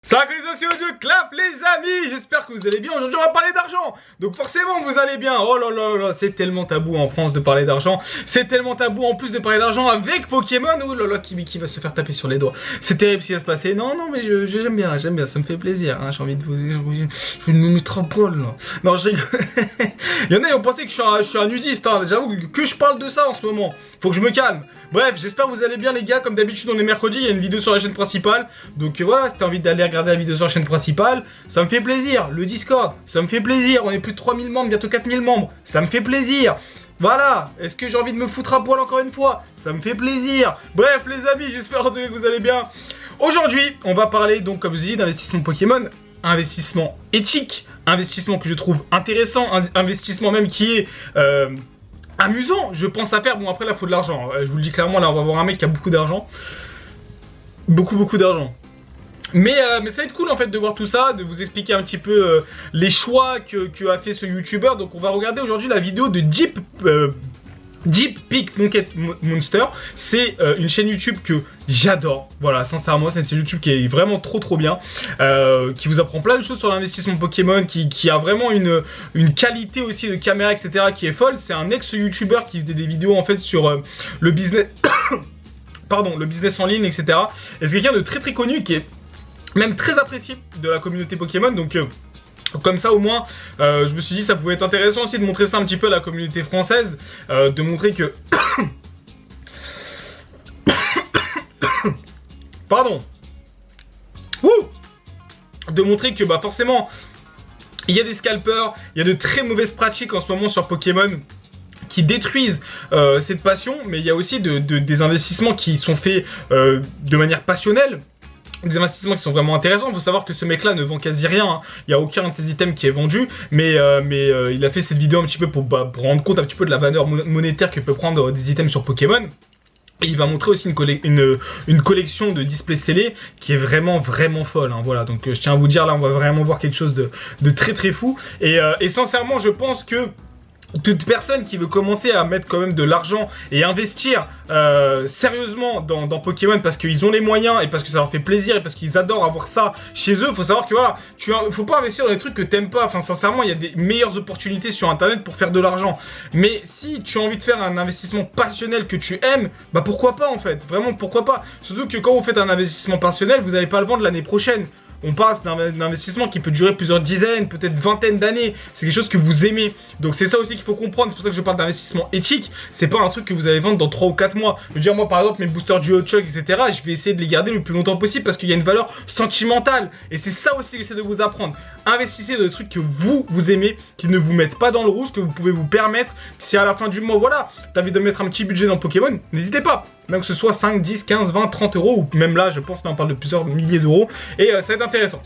Synchronisation de clap les amis, j'espère que vous allez bien. Aujourd'hui on va parler d'argent, donc forcément vous allez bien. Oh là là là, c'est tellement tabou en France de parler d'argent. C'est tellement tabou en plus de parler d'argent avec Pokémon. Oh là là, qui va se faire taper sur les doigts. C'est terrible ce qui va se passer. Non non mais j'aime bien, ça me fait plaisir hein. J'ai envie de vous me mettre à poil là. Non je rigole. Il y en a qui ont pensé que je suis un nudiste hein. J'avoue que je parle de ça en ce moment. Faut que je me calme. Bref, j'espère que vous allez bien les gars. Comme d'habitude on est mercredi, il y a une vidéo sur la chaîne principale. Donc voilà, si t'as envie d'aller regarder la vidéo sur la chaîne principale, ça me fait plaisir. Le Discord, ça me fait plaisir. On est plus de 3000 membres, bientôt 4000 membres. Ça me fait plaisir. Voilà, est-ce que j'ai envie de me foutre à poil encore une fois? Ça me fait plaisir. Bref les amis, j'espère que vous allez bien. Aujourd'hui, on va parler donc comme je dis d'investissement Pokémon. Investissement éthique, investissement que je trouve intéressant, investissement même qui est... amusant, je pense à faire. Bon après là faut de l'argent, je vous le dis clairement, là on va voir un mec qui a beaucoup d'argent. Beaucoup d'argent. Mais ça va être cool en fait de voir tout ça, de vous expliquer un petit peu les choix que a fait ce youtubeur. Donc on va regarder aujourd'hui la vidéo de Deep Peak Pocket Monster. C'est une chaîne YouTube que j'adore. Voilà, sincèrement, c'est une chaîne YouTube qui est vraiment trop bien. Qui vous apprend plein de choses sur l'investissement Pokémon, qui a vraiment une qualité aussi de caméra, etc. qui est folle. C'est un ex-YouTuber qui faisait des vidéos en fait sur le business. Pardon, le business en ligne, etc. Et c'est quelqu'un de très connu qui est même très apprécié de la communauté Pokémon. Donc comme ça au moins je me suis dit ça pouvait être intéressant aussi de montrer ça un petit peu à la communauté française, de montrer que pardon, de montrer que bah forcément il y a des scalpers, il y a de très mauvaises pratiques en ce moment sur Pokémon qui détruisent cette passion, mais il y a aussi des investissements qui sont faits de manière passionnelle. Des investissements qui sont vraiment intéressants. Il faut savoir que ce mec là ne vend quasi rien hein. Il n'y a aucun de ses items qui est vendu. Mais il a fait cette vidéo un petit peu pour rendre compte un petit peu de la valeur monétaire que peut prendre des items sur Pokémon. Et il va montrer aussi une collection de displays scellés qui est vraiment folle hein. Voilà, donc je tiens à vous dire là on va vraiment voir quelque chose de très fou. Et sincèrement je pense que toute personne qui veut commencer à mettre quand même de l'argent et investir sérieusement dans Pokémon parce qu'ils ont les moyens et parce que ça leur fait plaisir et parce qu'ils adorent avoir ça chez eux, faut savoir que voilà, faut pas investir dans des trucs que t'aimes pas. Enfin sincèrement, il y a des meilleures opportunités sur internet pour faire de l'argent. Mais si tu as envie de faire un investissement passionnel que tu aimes, bah pourquoi pas en fait, vraiment pourquoi pas. Surtout que quand vous faites un investissement passionnel, vous n'allez pas le vendre l'année prochaine. On passe d'un investissement qui peut durer plusieurs dizaines, peut-être vingtaines d'années. C'est quelque chose que vous aimez. Donc c'est ça aussi qu'il faut comprendre. C'est pour ça que je parle d'investissement éthique. C'est pas un truc que vous allez vendre dans 3 ou 4 mois. Je veux dire, moi par exemple, mes boosters du Hot Chuck, etc. Je vais essayer de les garder le plus longtemps possible parce qu'il y a une valeur sentimentale. Et c'est ça aussi que j'essaie de vous apprendre. Investissez dans des trucs que vous aimez, qui ne vous mettent pas dans le rouge, que vous pouvez vous permettre. Si à la fin du mois, voilà, t'as envie de mettre un petit budget dans Pokémon, n'hésitez pas. Même que ce soit 5, 10, 15, 20, 30 euros, ou même là, je pense, là, on parle de plusieurs milliers d'euros. Et ça va être intéressant.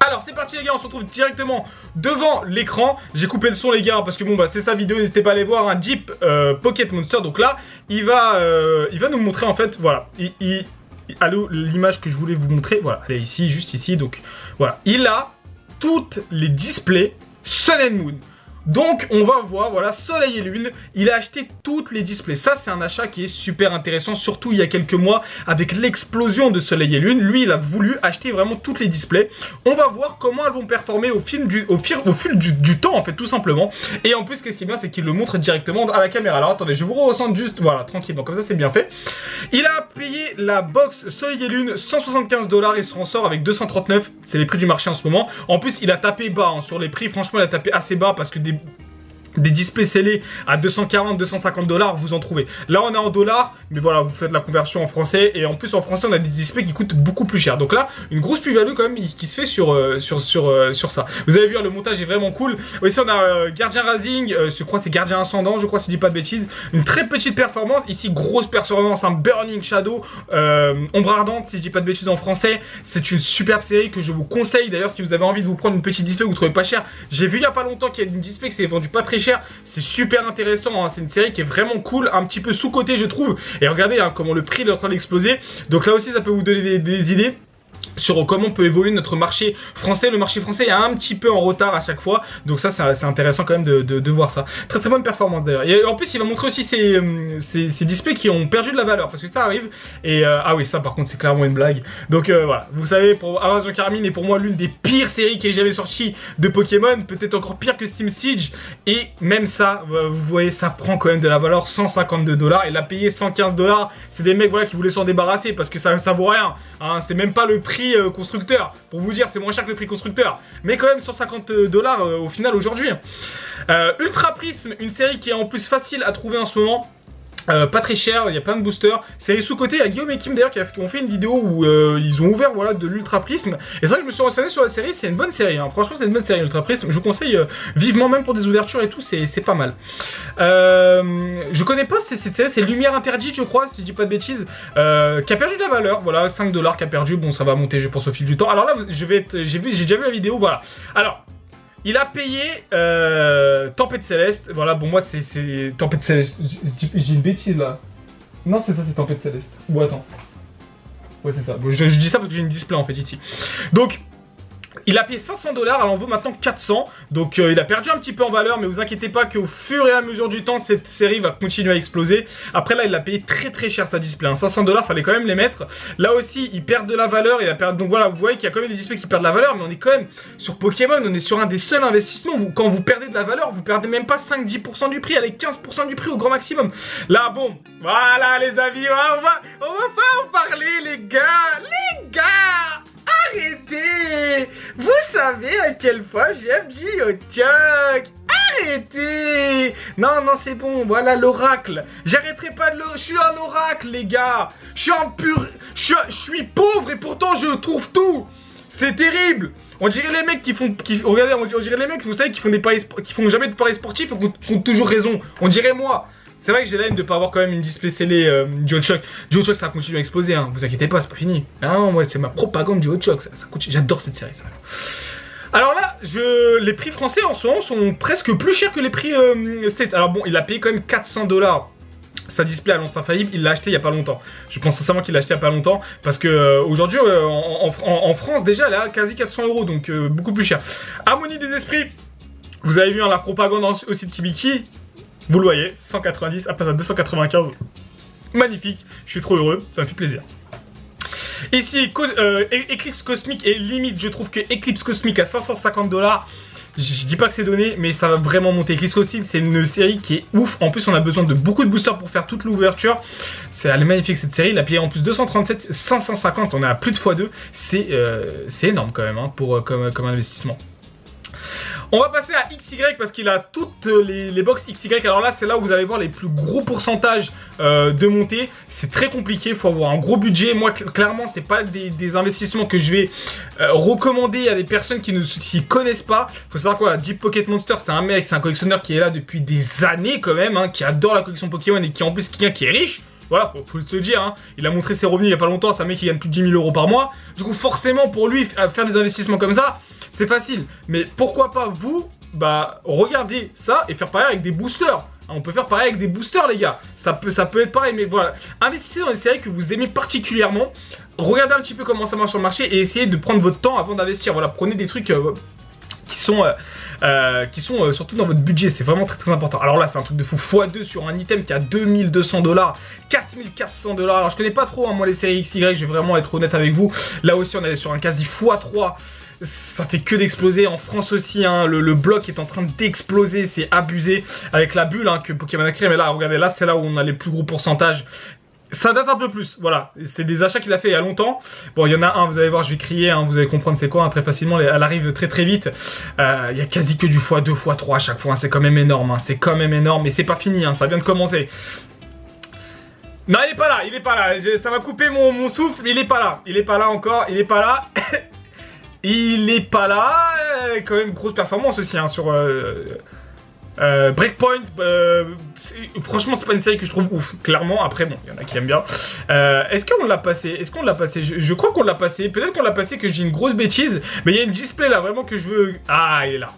Alors c'est parti les gars, on se retrouve directement devant l'écran. J'ai coupé le son les gars parce que bon bah c'est sa vidéo, n'hésitez pas à aller voir un Deep Pocket Monster. Donc là il va nous montrer en fait, voilà, allô, l'image que je voulais vous montrer, voilà, elle est ici, juste ici. Donc voilà, il a toutes les displays Sun and Moon. Donc on va voir, voilà, Soleil et Lune, il a acheté toutes les displays. Ça c'est un achat qui est super intéressant, surtout il y a quelques mois avec l'explosion de Soleil et Lune. Lui il a voulu acheter vraiment toutes les displays. On va voir comment elles vont performer au fil du temps en fait, tout simplement. Et en plus qu'est-ce qui est bien, c'est qu'il le montre directement à la caméra. Alors attendez, je vous ressens juste, voilà, tranquillement, comme ça c'est bien fait. Il a payé la box Soleil et Lune 175 $, il s'en sort avec 239, c'est les prix du marché en ce moment. En plus il a tapé bas hein, sur les prix, franchement il a tapé assez bas parce que des displays scellés à 240, 250 $, vous en trouvez. Là, on est en dollars, mais voilà, vous faites la conversion en français. Et en plus, en français, on a des displays qui coûtent beaucoup plus cher. Donc là, une grosse plus-value quand même qui se fait sur ça. Vous avez vu, le montage est vraiment cool. Ici, on a Gardien Rising, je crois que c'est Gardien Ascendant, je crois, si je dis pas de bêtises. Une très petite performance. Ici, grosse performance, un Burning Shadow, Ombre Ardente, si je dis pas de bêtises en français. C'est une superbe série que je vous conseille. D'ailleurs, si vous avez envie de vous prendre une petite display que vous trouvez pas cher, j'ai vu il y a pas longtemps qu'il y a une display qui s'est vendue pas très cher. C'est super intéressant hein. C'est une série qui est vraiment cool, un petit peu sous-cotée je trouve. Et regardez hein, comment le prix est en train d'exploser. Donc là aussi ça peut vous donner des idées. sur comment peut évoluer notre marché français. Le marché français est un petit peu en retard à chaque fois, donc ça c'est intéressant quand même de voir ça. Très très bonne performance d'ailleurs. Et en plus il va montrer aussi ces displays qui ont perdu de la valeur, parce que ça arrive. Et ah oui, ça par contre c'est clairement une blague. Donc voilà, vous savez, pour Invasion Carmine est pour moi l'une des pires séries qui ait jamais sorti de Pokémon, peut-être encore pire que Steam Siege. Et même ça, vous voyez, ça prend quand même de la valeur, 152 $. Il a payé 115 $. C'est des mecs voilà qui voulaient s'en débarrasser parce que ça vaut rien. Hein, c'est même pas le prix constructeur. Pour vous dire, c'est moins cher que le prix constructeur. Mais quand même 150 $ au final aujourd'hui. Ultra Prism, une série qui est en plus facile à trouver en ce moment. Pas très cher, il y a plein de boosters. Série sous-côté, il y a Guillaume et Kim d'ailleurs qui ont fait une vidéo où ils ont ouvert voilà, de l'Ultra Prism. Et c'est vrai que je me suis renseigné sur la série, c'est une bonne série. Hein. Franchement, c'est une bonne série, l'Ultra Prism. Je vous conseille vivement, même pour des ouvertures et tout, c'est pas mal. Je connais pas cette série, c'est Lumière Interdite, je crois, si je dis pas de bêtises, qui a perdu de la valeur. Voilà, 5 $ qui a perdu. Bon, ça va monter, je pense, au fil du temps. Alors là, j'ai déjà vu la vidéo, voilà. Alors. Il a payé Tempête Céleste. Voilà, bon, moi, c'est Tempête Céleste. J'ai une bêtise là. Non, c'est ça, c'est Tempête Céleste. Ou attends. Ouais, c'est ça. Bon, je dis ça parce que j'ai une display en fait ici. Donc. Il a payé 500 $, elle en vaut maintenant 400. Donc il a perdu un petit peu en valeur, mais vous inquiétez pas qu'au fur et à mesure du temps, cette série va continuer à exploser. Après là, il a payé très très cher sa display. Hein. 500 $, fallait quand même les mettre. Là aussi, il perd de la valeur. Donc voilà, vous voyez qu'il y a quand même des displays qui perdent de la valeur, mais on est quand même sur Pokémon, on est sur un des seuls investissements où quand vous perdez de la valeur, vous perdez même pas 5-10% du prix, allez 15% du prix au grand maximum. Là, bon, voilà les amis, on va pas en parler les gars. Les gars, arrêtez! Vous savez à quel point j'aime GeoChuck! Arrêtez! Non, c'est bon, voilà l'oracle. J'arrêterai pas de je suis un oracle, les gars! Je suis un pur... Je suis pauvre et pourtant je trouve tout! C'est terrible! On dirait les mecs regardez, on dirait les mecs, vous savez, qui font jamais de paris sportifs et qui ont toujours raison. On dirait moi. C'est vrai que j'ai la haine de pas avoir quand même une display scellée GeoChuck. GeoChuck, ça continue à exploser, hein. Vous inquiétez pas, c'est pas fini. Non, moi c'est ma propagande GeoChuck, ça continue. J'adore cette série, ça. Alors là, les prix français en ce moment sont presque plus chers que les prix State. Alors bon, il a payé quand même 400 $. Sa display à l'Annonce Infaillible, il l'a acheté il y a pas longtemps. Je pense sincèrement qu'il l'a acheté il y a pas longtemps parce que aujourd'hui en France déjà elle est à quasi 400 €, donc beaucoup plus cher. Harmonie des esprits, vous avez vu hein, la propagande aussi de Kibiki. Vous le voyez, 190, à passe à 295. Magnifique, je suis trop heureux, ça me fait plaisir. Ici, Eclipse Cosmique et limite, je trouve que Eclipse Cosmique à 550 $, je dis pas que c'est donné, mais ça va vraiment monter. Eclipse Cosmique, c'est une série qui est ouf. En plus, on a besoin de beaucoup de boosters pour faire toute l'ouverture. Elle est magnifique cette série. Il a payé en plus 237, 550, on est à plus de x2. C'est énorme quand même hein, comme investissement. On va passer à XY parce qu'il a toutes les box XY. Alors là, c'est là où vous allez voir les plus gros pourcentages de montée. C'est très compliqué, il faut avoir un gros budget. Moi, clairement, c'est pas des investissements que je vais recommander à des personnes qui ne s'y connaissent pas. Il faut savoir quoi, Deep Pocket Monster, c'est un mec, c'est un collectionneur qui est là depuis des années quand même, hein, qui adore la collection Pokémon et qui en plus est quelqu'un qui est riche. Voilà, faut se le dire, hein. Il a montré ses revenus il y a pas longtemps, c'est un mec qui gagne plus de 10 000 € par mois. Du coup, forcément, pour lui, faire des investissements comme ça, c'est facile. Mais pourquoi pas vous, regardez ça et faire pareil avec des boosters. On peut faire pareil avec des boosters, les gars. Ça peut être pareil, mais voilà. Investissez dans des séries que vous aimez particulièrement. Regardez un petit peu comment ça marche sur le marché et essayez de prendre votre temps avant d'investir. Voilà, prenez des trucs qui sont surtout dans votre budget, c'est vraiment très très important. Alors là, c'est un truc de fou, x2 sur un item qui a 2200 $, 4400 $. Alors je connais pas trop, hein, moi, les séries XY, je vais vraiment être honnête avec vous. Là aussi, on est sur un quasi x3. Ça fait que d'exploser. En France aussi, hein, le bloc est en train d'exploser, c'est abusé. Avec la bulle hein, que Pokémon a créée. Mais là, regardez, là, c'est là où on a les plus gros pourcentages. Ça date un peu plus, voilà. C'est des achats qu'il a fait il y a longtemps. Bon, il y en a un, vous allez voir, je vais crier, hein, vous allez comprendre c'est quoi, hein, très facilement. Elle arrive très très vite. Il y a quasi que du x2, x3 à chaque fois. Hein, c'est quand même énorme, hein, c'est quand même énorme. Mais c'est pas fini, hein, ça vient de commencer. Non, il est pas là, il est pas là. Ça va couper mon souffle, il est pas là. Il est pas là encore, il est pas là. Il est pas là. Quand même, grosse performance aussi, hein, sur... Breakpoint, franchement c'est pas une série que je trouve ouf, clairement. Après bon, il y en a qui aiment bien. Est-ce qu'on l'a passé? Je crois qu'on l'a passé, peut-être qu'on l'a passé, que j'ai une grosse bêtise. Mais il y a une display là vraiment que je veux. Ah, il est là.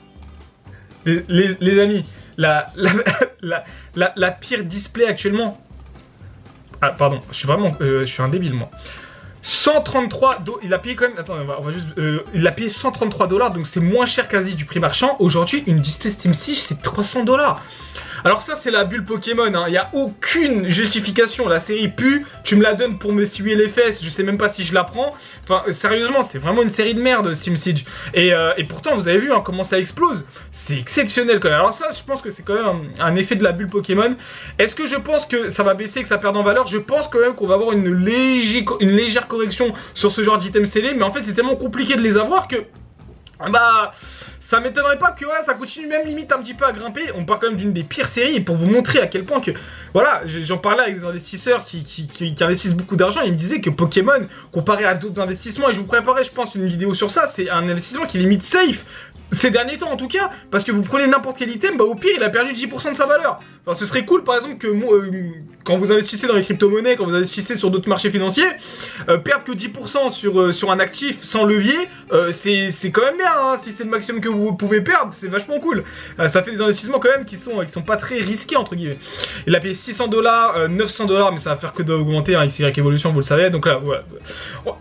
Les amis, la pire display actuellement. Ah pardon, je suis un débile moi. $133, il a payé quand même, attends, on va juste, il a payé $133, donc c'est moins cher quasi du prix marchand. Aujourd'hui, une display Steam Siege, c'est $300. Alors ça, c'est la bulle Pokémon, hein. Il n'y a aucune justification. La série pue, tu me la donnes pour me suer les fesses, je sais même pas si je la prends. Enfin, sérieusement, c'est vraiment une série de merde, Steam Siege. Et pourtant, vous avez vu hein, comment ça explose. C'est exceptionnel quand même. Alors ça, je pense que c'est quand même un effet de la bulle Pokémon. Est-ce que je pense que ça va baisser, que ça perd en valeur? Je pense quand même qu'on va avoir une légère correction sur ce genre d'items scellés. Mais en fait, c'est tellement compliqué de les avoir que... bah... ça m'étonnerait pas que voilà, ça continue même limite un petit peu à grimper. On parle quand même d'une des pires séries et pour vous montrer à quel point que... Voilà, j'en parlais avec des investisseurs qui investissent beaucoup d'argent. Ils me disaient que Pokémon, comparé à d'autres investissements, et je vous préparerai je pense une vidéo sur ça, c'est un investissement qui est limite safe. Ces derniers temps en tout cas, parce que vous prenez n'importe quel item, bah au pire il a perdu 10% de sa valeur. Enfin ce serait cool par exemple que quand vous investissez dans les crypto-monnaies, quand vous investissez sur d'autres marchés financiers, perdre que 10% sur un actif sans levier, c'est quand même bien hein, si c'est le maximum que vous pouvez perdre, c'est vachement cool. Ça fait des investissements quand même qui sont pas très risqués entre guillemets. Il a payé $600, $900, mais ça va faire que d'augmenter hein, XY Evolution, vous le savez. Donc là, voilà.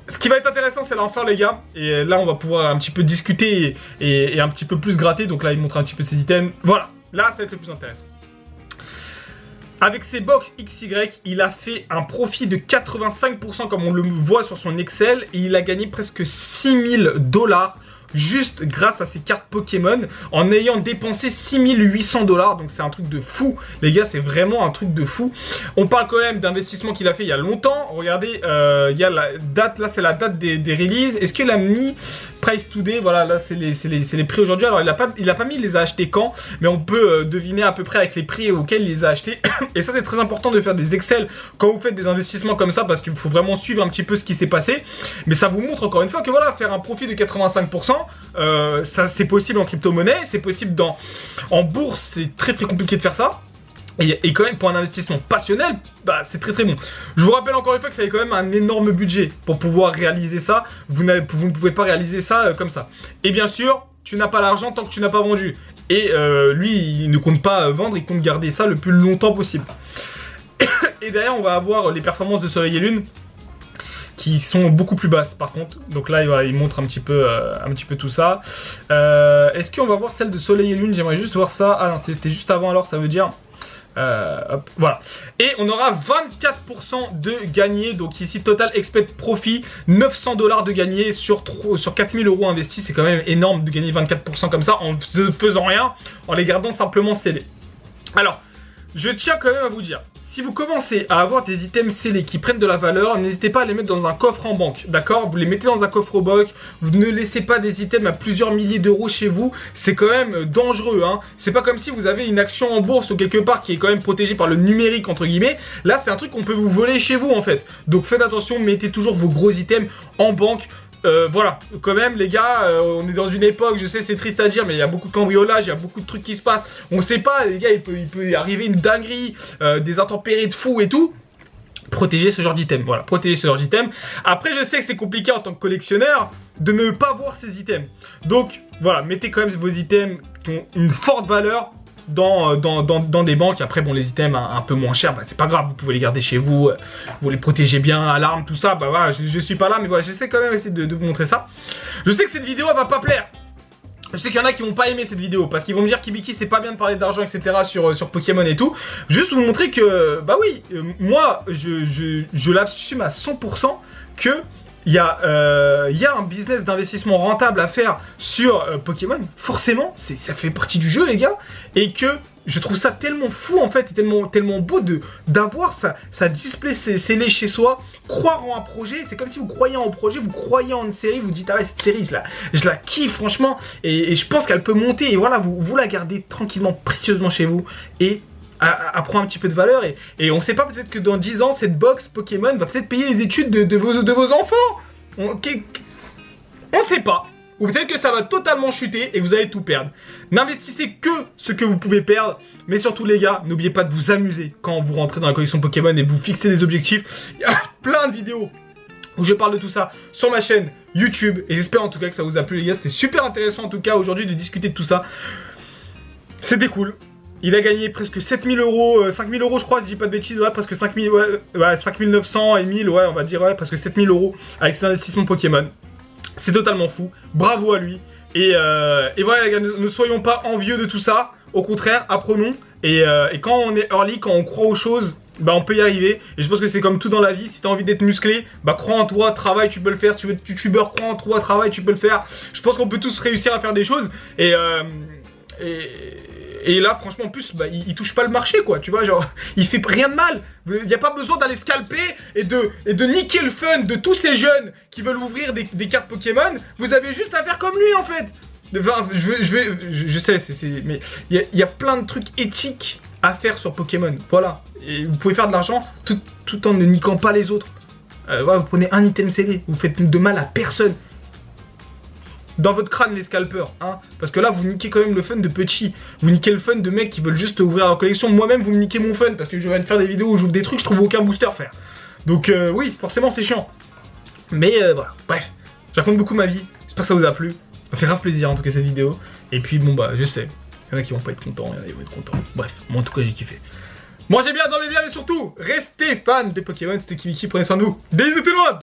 Ce qui va être intéressant c'est l'enfer les gars, et là on va pouvoir un petit peu discuter et un petit peu plus gratter, donc là il montre un petit peu ses items, voilà, là ça va être le plus intéressant. Avec ses box XY, il a fait un profit de 85% comme on le voit sur son Excel, et il a gagné presque $6000 juste grâce à ses cartes Pokémon en ayant dépensé $6800, donc c'est un truc de fou les gars, c'est vraiment un truc de fou. On parle quand même d'investissement qu'il a fait il y a longtemps. Regardez, il y a la date, là c'est la date des releases. Est-ce qu'il a mis Price Today? Voilà, là c'est les prix aujourd'hui. Alors il a pas mis il les a achetés quand, mais on peut deviner à peu près avec les prix auxquels il les a achetés. Et ça c'est très important de faire des Excel quand vous faites des investissements comme ça, parce qu'il faut vraiment suivre un petit peu ce qui s'est passé. Mais ça vous montre encore une fois que voilà, faire un profit de 85%, ça c'est possible en crypto-monnaie, c'est possible en bourse, c'est très compliqué de faire ça. Et quand même pour un investissement passionnel, bah, c'est très bon. Je vous rappelle encore une fois qu'il fallait quand même un énorme budget pour pouvoir réaliser ça. Vous ne pouvez pas réaliser ça comme ça. Et bien sûr, tu n'as pas l'argent tant que tu n'as pas vendu. Et lui, il ne compte pas vendre, il compte garder ça le plus longtemps possible. Et derrière, on va avoir les performances de Soleil et Lune qui sont beaucoup plus basses par contre. Donc là voilà, il montre un petit peu tout ça. Est-ce qu'on va voir celle de Soleil et Lune? J'aimerais juste voir ça. Ah non, c'était juste avant, alors ça veut dire... hop, voilà. Et on aura 24% de gagné. Donc ici, total expect profit, $900 de gagné sur 4000 € investis. C'est quand même énorme de gagner 24% comme ça en ne faisant rien, en les gardant simplement scellés. Alors, je tiens quand même à vous dire, si vous commencez à avoir des items scellés qui prennent de la valeur, n'hésitez pas à les mettre dans un coffre en banque, d'accord? Vous les mettez dans un coffre en banque, vous ne laissez pas des items à plusieurs milliers d'euros chez vous, c'est quand même dangereux, hein. C'est pas comme si vous avez une action en bourse ou quelque part qui est quand même protégée par le numérique, entre guillemets. Là, c'est un truc qu'on peut vous voler chez vous, en fait. Donc faites attention, mettez toujours vos gros items en banque. Voilà, quand même les gars, on est dans une époque, je sais c'est triste à dire, mais il y a beaucoup de cambriolage, il y a beaucoup de trucs qui se passent. On sait pas les gars, il peut arriver une dinguerie, des intempéries de fou et tout. Protégez ce genre d'item, voilà, protégez ce genre d'item. Après je sais que c'est compliqué en tant que collectionneur de ne pas voir ces items. Donc voilà, mettez quand même vos items qui ont une forte valeur dans des banques. Après bon, les items un peu moins chers, bah, c'est pas grave, vous pouvez les garder chez vous, vous les protégez bien, alarme, tout ça. Bah voilà, je suis pas là, mais voilà, j'essaie quand même essayer de vous montrer ça. Je sais que cette vidéo elle va pas plaire. Je sais qu'il y en a qui vont pas aimer cette vidéo parce qu'ils vont me dire Kibiki c'est pas bien de parler d'argent etc sur Pokémon et tout. Juste vous montrer que bah oui, moi je l'assume à 100% que il y a un business d'investissement rentable à faire sur Pokémon, forcément, ça fait partie du jeu les gars, et que je trouve ça tellement fou en fait, et tellement beau d'avoir ça display scellé chez soi, croire en un projet, c'est comme si vous croyez en un projet, vous croyez en une série, vous dites ah ouais cette série je la kiffe franchement, et je pense qu'elle peut monter, et voilà, vous la gardez tranquillement, précieusement chez vous, et à prendre un petit peu de valeur, et on sait pas, peut-être que dans 10 ans cette box Pokémon va peut-être payer les études de vos enfants, on sait pas, ou peut-être que ça va totalement chuter et vous allez tout perdre. N'investissez que ce que vous pouvez perdre, mais surtout les gars, n'oubliez pas de vous amuser quand vous rentrez dans la collection Pokémon et vous fixez des objectifs. Il y a plein de vidéos où je parle de tout ça sur ma chaîne YouTube, et j'espère en tout cas que ça vous a plu les gars, c'était super intéressant en tout cas aujourd'hui de discuter de tout ça, c'était cool. Il a gagné presque 7000 euros, 5000 euros je crois, si je dis pas de bêtises, ouais, presque 5000, ouais, 5900 et 1000, ouais, on va dire, ouais, presque 7000 euros avec ses investissements Pokémon. C'est totalement fou, bravo à lui. Et voilà les gars, ne soyons pas envieux de tout ça, au contraire, apprenons. Et quand on est early, quand on croit aux choses, bah on peut y arriver. Et je pense que c'est comme tout dans la vie, si t'as envie d'être musclé, bah crois en toi, travaille, tu peux le faire. Si tu veux être youtubeur, crois en toi, travaille, tu peux le faire. Je pense qu'on peut tous réussir à faire des choses. Et là, franchement, en plus, bah, il touche pas le marché, quoi. Tu vois, genre, il fait rien de mal. Il n'y a pas besoin d'aller scalper et de niquer le fun de tous ces jeunes qui veulent ouvrir des cartes Pokémon. Vous avez juste à faire comme lui, en fait. Enfin, je sais, mais il y a plein de trucs éthiques à faire sur Pokémon. Voilà. Et vous pouvez faire de l'argent tout en ne niquant pas les autres. Voilà, vous prenez un item CD, vous faites de mal à personne. Dans votre crâne les scalpers, hein, parce que là vous niquez quand même le fun de petits, vous niquez le fun de mecs qui veulent juste ouvrir leur collection. Moi-même vous me niquez mon fun parce que je viens de faire des vidéos où j'ouvre des trucs, je trouve aucun booster faire. Donc oui, forcément c'est chiant. Mais voilà, bref, je raconte beaucoup ma vie, j'espère que ça vous a plu, ça m'a fait grave plaisir en tout cas cette vidéo. Et puis bon bah je sais, il y en a qui vont pas être contents, il y en a qui vont être contents. Bref, moi en tout cas j'ai kiffé. Mangez bien, dormez bien, mais surtout, restez fans de Pokémon, c'était Kiviki, prenez soin de vous. Bisous tout le monde.